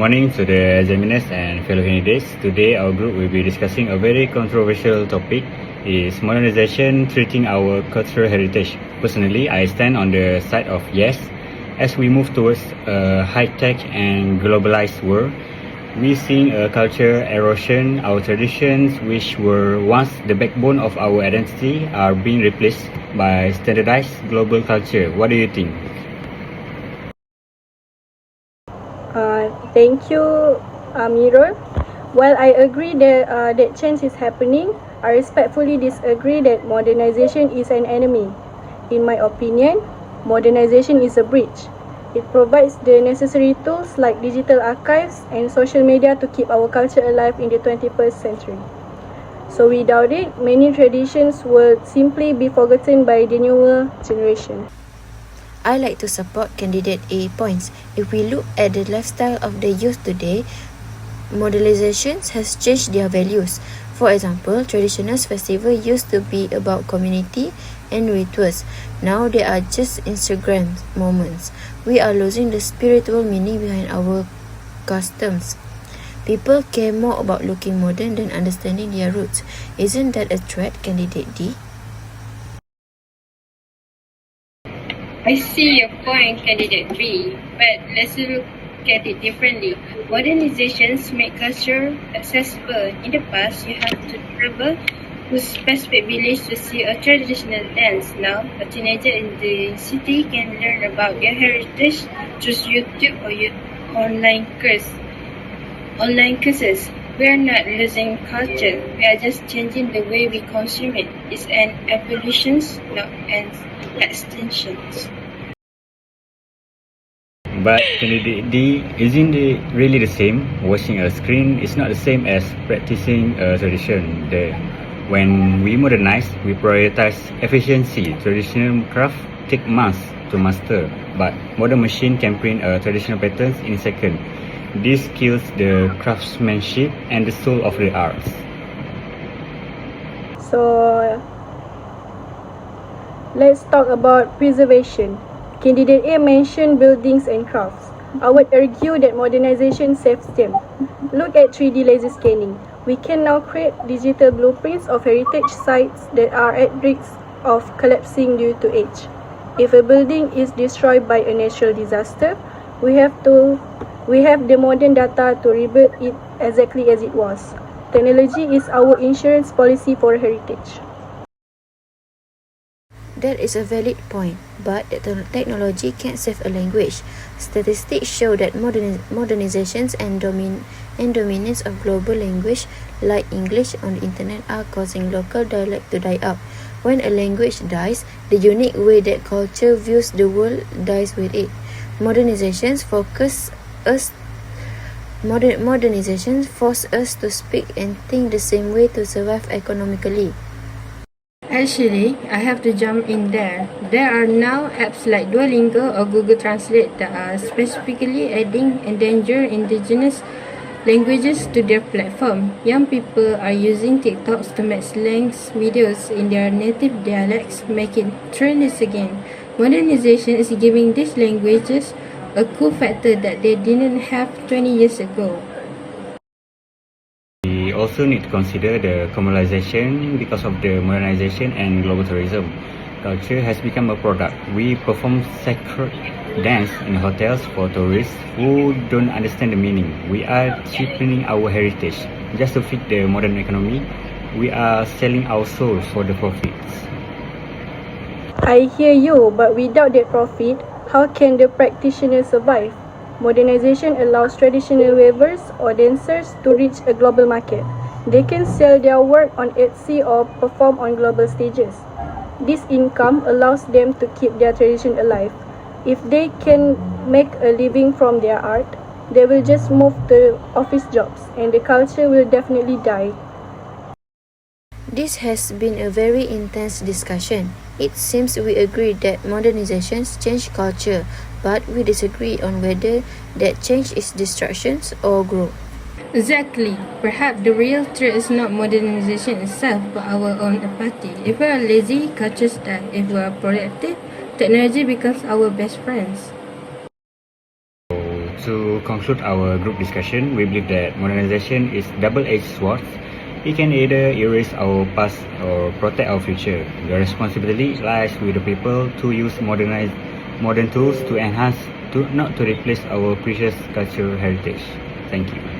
morning to the examiners and fellow candidates. Today, our group will be discussing a very controversial topic: is modernization treating our cultural heritage? Personally, I stand on the side of yes. As we move towards a high-tech and globalized world, we're seeing a culture erosion. Our traditions, which were once the backbone of our identity, are being replaced by standardized global culture. What do you think? Thank you, Amirul. While I agree that change is happening, I respectfully disagree that modernization is an enemy. In my opinion, modernization is a bridge. It provides the necessary tools like digital archives and social media to keep our culture alive in the 21st century. So without it, many traditions will simply be forgotten by the newer generation. I like to support candidate A points. If we look at the lifestyle of the youth today, modernization has changed their values. For example, traditional festivals used to be about community and rituals. Now they are just Instagram moments. We are losing the spiritual meaning behind our customs. People care more about looking modern than understanding their roots. Isn't that a threat, candidate D? I see your point, candidate B, but let's look at it differently. Modernizations make culture accessible. In the past, you had to travel to a specific village to see a traditional dance. Now, a teenager in the city can learn about their heritage through YouTube or online courses. We are not losing culture. We are just changing the way we consume it. It's an evolution, not an extinction. But candidate D, isn't it really the same? Watching a screen is not the same as practicing a tradition. When we modernize, we prioritize efficiency. Traditional craft take months to master, but modern machine can print traditional patterns in seconds. This kills the craftsmanship and the soul of the arts. So let's talk about preservation. Candidate A mentioned buildings and crafts. I would argue that modernization saves them. Look at 3D laser scanning. We can now create digital blueprints of heritage sites that are at risk of collapsing due to age. If a building is destroyed by a natural disaster, we have the modern data to rebuild it exactly as it was. Technology is our insurance policy for heritage. That is a valid point, but the technology can't save a language. Statistics show that modernizations and dominance of global language like English on the internet are causing local dialect to die out. When a language dies, the unique way that culture views the world dies with it. Modernizations force us to speak and think the same way to survive economically. Actually, I have to jump in there. There are now apps like Duolingo or Google Translate that are specifically adding endangered indigenous languages to their platform. Young people are using TikToks to make slang videos in their native dialects, making trendy again. Modernization is giving these languages a cool factor that they didn't have 20 years ago. We also need to consider the commercialization. Because of the modernization and global tourism. Culture has become a product. We perform sacred dance in hotels for tourists who don't understand the meaning. We are cheapening our heritage. Just to fit the modern economy, we are selling our souls for the profits. I hear you, but without that profit, how can the practitioner survive? Modernization allows traditional weavers or dancers to reach a global market. They can sell their work on Etsy or perform on global stages. This income allows them to keep their tradition alive. If they can make a living from their art, they will just move to office jobs and the culture will definitely die. This has been a very intense discussion. It seems we agree that modernizations change culture, but we disagree on whether that change is destruction or growth. Exactly. Perhaps the real threat is not modernization itself, but our own apathy. If we are lazy, cultures die. If we are productive, technology becomes our best friends. To conclude our group discussion, we believe that modernization is double-edged sword. It can either erase our past or protect our future. The responsibility lies with the people to use modern tools to enhance, not to replace our precious cultural heritage. Thank you.